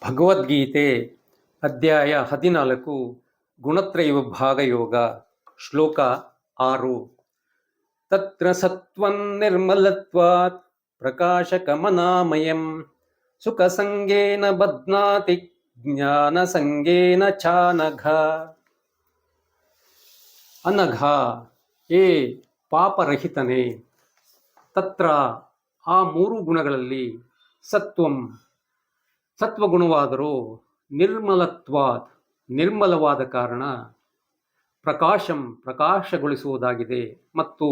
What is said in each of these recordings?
ಭಗವದ್ಗೀತೆ ಅಧ್ಯಾಯ 14 ಗುಣತ್ರಯ ವಿಭಾಗ ಯೋಗ ಶ್ಲೋಕ 6 ತತ್ರ ಸತ್ವಂ ನಿರ್ಮಲತ್ವಾತ್ ಪ್ರಕಾಶಕಮನಾಮಯಂ ಸುಖಸಂಗೇನ ಬಧ್ನಾತಿ ಜ್ಞಾನಸಂಗೇನ ಚಾನಘ. ಅನಘ, ಏ ಪಾಪರಹಿತನೇ, ತತ್ರ ಆ ಮೂರು ಗುಣಗಳಲ್ಲಿ ಸತ್ವಂ ಸತ್ವಗುಣವಾದರೂ ನಿರ್ಮಲತ್ವಾತ್ ನಿರ್ಮಲವಾದ ಕಾರಣ ಪ್ರಕಾಶಂ ಪ್ರಕಾಶಗೊಳಿಸುವುದಾಗಿದೆ ಮತ್ತು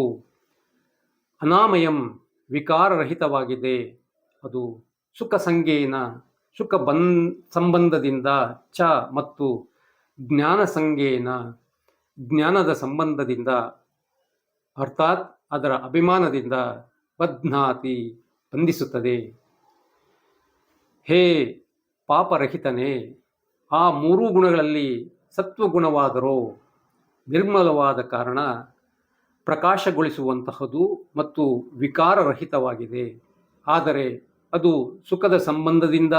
ಅನಾಮಯಂ ವಿಕಾರರಹಿತವಾಗಿದೆ. ಅದು ಸುಖ ಸಂಗೇನ ಸಂಬಂಧದಿಂದ ಚ ಮತ್ತು ಜ್ಞಾನ ಸಂಗೇನ ಜ್ಞಾನದ ಸಂಬಂಧದಿಂದ ಅರ್ಥಾತ್ ಅದರ ಅಭಿಮಾನದಿಂದ ಬಧ್ನಾತಿ ಬಂಧಿಸುತ್ತದೆ. ಹೇ ಪಾಪರಹಿತನೇ, ಆ ಮೂರೂ ಗುಣಗಳಲ್ಲಿ ಸತ್ವಗುಣವಾದರೂ ನಿರ್ಮಲವಾದ ಕಾರಣ ಪ್ರಕಾಶಗೊಳಿಸುವಂತಹದು ಮತ್ತು ವಿಕಾರರಹಿತವಾಗಿದೆ. ಆದರೆ ಅದು ಸುಖದ ಸಂಬಂಧದಿಂದ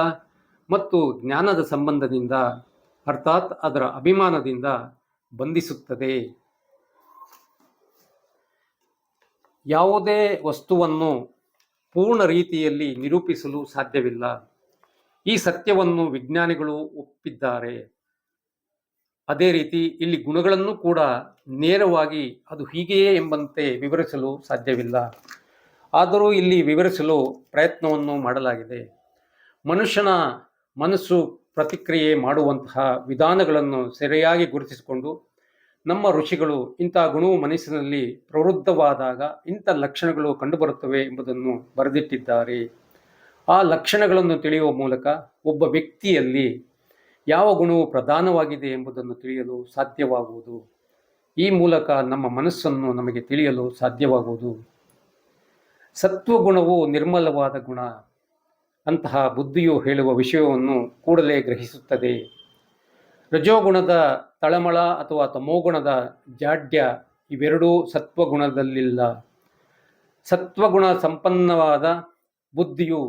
ಮತ್ತು ಜ್ಞಾನದ ಸಂಬಂಧದಿಂದ ಅರ್ಥಾತ್ ಅದರ ಅಭಿಮಾನದಿಂದ ಬಂಧಿಸುತ್ತದೆ. ಯಾವುದೇ ವಸ್ತುವನ್ನು ಪೂರ್ಣ ರೀತಿಯಲ್ಲಿ ನಿರೂಪಿಸಲು ಸಾಧ್ಯವಿಲ್ಲ. ಈ ಸತ್ಯವನ್ನು ವಿಜ್ಞಾನಿಗಳು ಒಪ್ಪಿದ್ದಾರೆ. ಅದೇ ರೀತಿ ಇಲ್ಲಿ ಗುಣಗಳನ್ನು ಕೂಡ ನೇರವಾಗಿ ಅದು ಹೀಗೆಯೇ ಎಂಬಂತೆ ವಿವರಿಸಲು ಸಾಧ್ಯವಿಲ್ಲ. ಆದರೂ ಇಲ್ಲಿ ವಿವರಿಸಲು ಪ್ರಯತ್ನವನ್ನು ಮಾಡಲಾಗಿದೆ. ಮನುಷ್ಯನ ಮನಸ್ಸು ಪ್ರತಿಕ್ರಿಯೆ ಮಾಡುವಂತಹ ವಿಧಾನಗಳನ್ನು ಸರಿಯಾಗಿ ಗುರುತಿಸಿಕೊಂಡು ನಮ್ಮ ಋಷಿಗಳು ಇಂಥ ಗುಣವು ಮನಸ್ಸಿನಲ್ಲಿ ಪ್ರವೃದ್ಧವಾದಾಗ ಇಂಥ ಲಕ್ಷಣಗಳು ಕಂಡುಬರುತ್ತವೆ ಎಂಬುದನ್ನು ಬರೆದಿಟ್ಟಿದ್ದಾರೆ. ಆ ಲಕ್ಷಣಗಳನ್ನು ತಿಳಿಯುವ ಮೂಲಕ ಒಬ್ಬ ವ್ಯಕ್ತಿಯಲ್ಲಿ ಯಾವ ಗುಣವು ಪ್ರಧಾನವಾಗಿದೆ ಎಂಬುದನ್ನು ತಿಳಿಯಲು ಸಾಧ್ಯವಾಗುವುದು. ಈ ಮೂಲಕ ನಮ್ಮ ಮನಸ್ಸನ್ನು ನಮಗೆ ತಿಳಿಯಲು ಸಾಧ್ಯವಾಗುವುದು. ಸತ್ವಗುಣವು ನಿರ್ಮಲವಾದ ಗುಣ. ಅಂತಹ ಬುದ್ಧಿಯು ಹೇಳುವ ವಿಷಯವನ್ನು ಕೂಡಲೇ ಗ್ರಹಿಸುತ್ತದೆ. ರಜೋಗುಣದ ತಳಮಳ ಅಥವಾ ತಮೋಗುಣದ ಜಾಡ್ಯ ಇವೆರಡೂ ಸತ್ವಗುಣದಲ್ಲಿಲ್ಲ. ಸತ್ವಗುಣ ಸಂಪನ್ನವಾದ ಬುದ್ಧಿಯು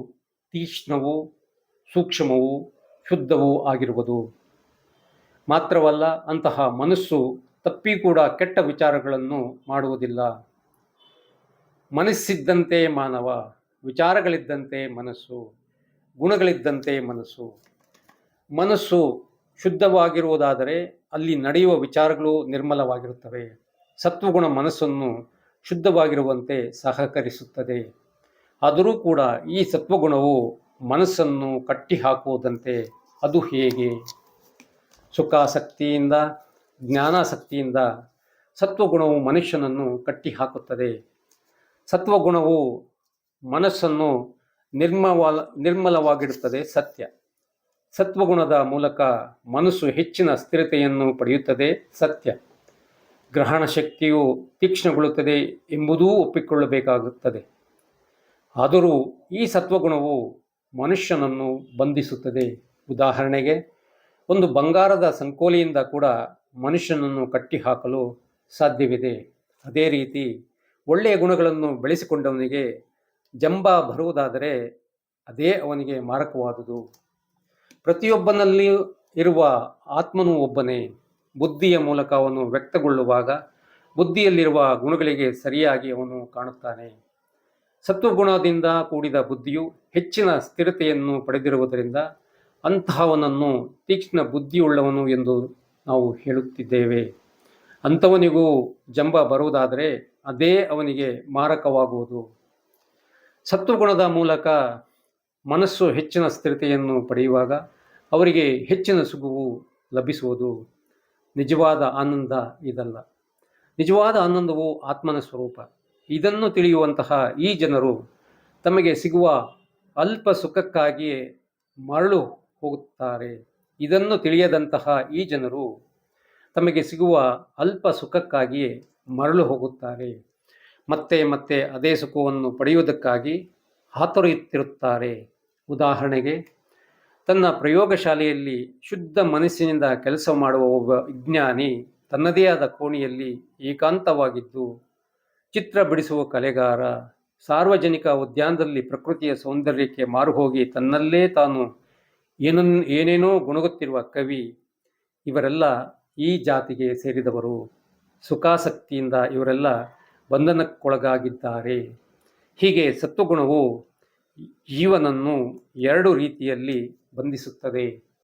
ತೀಕ್ಷ್ಣವೂ ಸೂಕ್ಷ್ಮವೂ ಶುದ್ಧವೂ ಆಗಿರುವುದು ಮಾತ್ರವಲ್ಲ, ಅಂತಹ ಮನಸ್ಸು ತಪ್ಪಿ ಕೂಡ ಕೆಟ್ಟ ವಿಚಾರಗಳನ್ನು ಮಾಡುವುದಿಲ್ಲ. ಮನಸ್ಸಿದ್ದಂತೆ ಮಾನವ, ವಿಚಾರಗಳಿದ್ದಂತೆ ಮನಸ್ಸು, ಗುಣಗಳಿದ್ದಂತೆ ಮನಸ್ಸು. ಮನಸ್ಸು ಶುದ್ಧವಾಗಿರುವುದಾದರೆ ಅಲ್ಲಿ ನಡೆಯುವ ವಿಚಾರಗಳು ನಿರ್ಮಲವಾಗಿರುತ್ತವೆ. ಸತ್ವಗುಣ ಮನಸ್ಸನ್ನು ಶುದ್ಧವಾಗಿರುವಂತೆ ಸಹಕರಿಸುತ್ತದೆ. ಆದರೂ ಕೂಡ ಈ ಸತ್ವಗುಣವು ಮನಸ್ಸನ್ನು ಕಟ್ಟಿಹಾಕುವುದಂತೆ. ಅದು ಹೇಗೆ? ಸುಖಾಸಕ್ತಿಯಿಂದ ಜ್ಞಾನಾಸಕ್ತಿಯಿಂದ ಸತ್ವಗುಣವು ಮನುಷ್ಯನನ್ನು ಕಟ್ಟಿಹಾಕುತ್ತದೆ. ಸತ್ವಗುಣವು ಮನಸ್ಸನ್ನು ನಿರ್ಮಲವಾಗಿಡುತ್ತದೆ. ಸತ್ಯ. ಸತ್ವಗುಣದ ಮೂಲಕ ಮನಸ್ಸು ಹೆಚ್ಚಿನ ಸ್ಥಿರತೆಯನ್ನು ಪಡೆಯುತ್ತದೆ. ಸತ್ಯ. ಗ್ರಹಣ ಶಕ್ತಿಯು ತೀಕ್ಷ್ಣಗೊಳ್ಳುತ್ತದೆ ಎಂಬುದೂ ಒಪ್ಪಿಕೊಳ್ಳಬೇಕಾಗುತ್ತದೆ. ಆದರೂ ಈ ಸತ್ವಗುಣವು ಮನುಷ್ಯನನ್ನು ಬಂಧಿಸುತ್ತದೆ. ಉದಾಹರಣೆಗೆ, ಒಂದು ಬಂಗಾರದ ಸಂಕೋಲೆಯಿಂದ ಕೂಡ ಮನುಷ್ಯನನ್ನು ಕಟ್ಟಿಹಾಕಲು ಸಾಧ್ಯವಿದೆ. ಅದೇ ರೀತಿ ಒಳ್ಳೆಯ ಗುಣಗಳನ್ನು ಬೆಳೆಸಿಕೊಂಡವನಿಗೆ ಜಂಬ ಬರುವುದಾದರೆ ಅದೇ ಅವನಿಗೆ ಮಾರಕವಾದುದು. ಪ್ರತಿಯೊಬ್ಬನಲ್ಲಿಯೂ ಇರುವ ಆತ್ಮನೂ ಒಬ್ಬನೇ. ಬುದ್ಧಿಯ ಮೂಲಕ ಅವನು ವ್ಯಕ್ತಗೊಳ್ಳುವಾಗ ಬುದ್ಧಿಯಲ್ಲಿರುವ ಗುಣಗಳಿಗೆ ಸರಿಯಾಗಿ ಅವನು ಕಾಣುತ್ತಾನೆ. ಸತ್ವಗುಣದಿಂದ ಕೂಡಿದ ಬುದ್ಧಿಯು ಹೆಚ್ಚಿನ ಸ್ಥಿರತೆಯನ್ನು ಪಡೆದಿರುವುದರಿಂದ ಅಂತಹವನನ್ನು ತೀಕ್ಷ್ಣ ಬುದ್ಧಿಯುಳ್ಳವನು ಎಂದು ನಾವು ಹೇಳುತ್ತಿದ್ದೇವೆ. ಅಂಥವನಿಗೂ ಜಂಬ ಬರುವುದಾದರೆ ಅದೇ ಅವನಿಗೆ ಮಾರಕವಾಗುವುದು. ಸತ್ವಗುಣದ ಮೂಲಕ ಮನಸ್ಸು ಹೆಚ್ಚಿನ ಸ್ಥಿರತೆಯನ್ನು ಪಡೆಯುವಾಗ ಅವರಿಗೆ ಹೆಚ್ಚಿನ ಸುಖವು ಲಭಿಸುವುದು. ನಿಜವಾದ ಆನಂದ ಇದಲ್ಲ. ನಿಜವಾದ ಆನಂದವು ಆತ್ಮನ ಸ್ವರೂಪ. ಇದನ್ನು ತಿಳಿಯುವಂತಹ ಈ ಜನರು ತಮಗೆ ಸಿಗುವ ಅಲ್ಪ ಸುಖಕ್ಕಾಗಿಯೇ ಮರಳು ಹೋಗುತ್ತಾರೆ. ಇದನ್ನು ತಿಳಿಯದಂತಹ ಈ ಜನರು ತಮಗೆ ಸಿಗುವ ಅಲ್ಪ ಸುಖಕ್ಕಾಗಿಯೇ ಮರಳು ಹೋಗುತ್ತಾರೆ. ಮತ್ತೆ ಮತ್ತೆ ಅದೇ ಸುಖವನ್ನು ಪಡೆಯುವುದಕ್ಕಾಗಿ ಹಾತೊರೆಯುತ್ತಿರುತ್ತಾರೆ. ಉದಾಹರಣೆಗೆ, ತನ್ನ ಪ್ರಯೋಗಶಾಲೆಯಲ್ಲಿ ಶುದ್ಧ ಮನಸ್ಸಿನಿಂದ ಕೆಲಸ ಮಾಡುವ ಒಬ್ಬ ವಿಜ್ಞಾನಿ ತನ್ನದೇ ಆದ ಕೋಣೆಯಲ್ಲಿ ಏಕಾಂತವಾಗಿದ್ದು ಚಿತ್ರ ಬಿಡಿಸುವ ಕಲೆಗಾರ ಸಾರ್ವಜನಿಕ ಉದ್ಯಾನದಲ್ಲಿ ಪ್ರಕೃತಿಯ ಸೌಂದರ್ಯಕ್ಕೆ ಮಾರುಹೋಗಿ ತನ್ನಲ್ಲೇ ತಾನು ಏನೇನೋ ಗುಣಗುತ್ತಿರುವ ಕವಿ ಇವರೆಲ್ಲ ಈ ಜಾತಿಗೆ ಸೇರಿದವರು. ಸುಖಾಸಕ್ತಿಯಿಂದ ಇವರೆಲ್ಲ ಬಂಧನಕ್ಕೊಳಗಾಗಿದ್ದಾರೆ. ಹೀಗೆ ಸತ್ವಗುಣವು ಜೀವನನ್ನು ಎರಡು ರೀತಿಯಲ್ಲಿ ಬಂಧಿಸುತ್ತದೆ.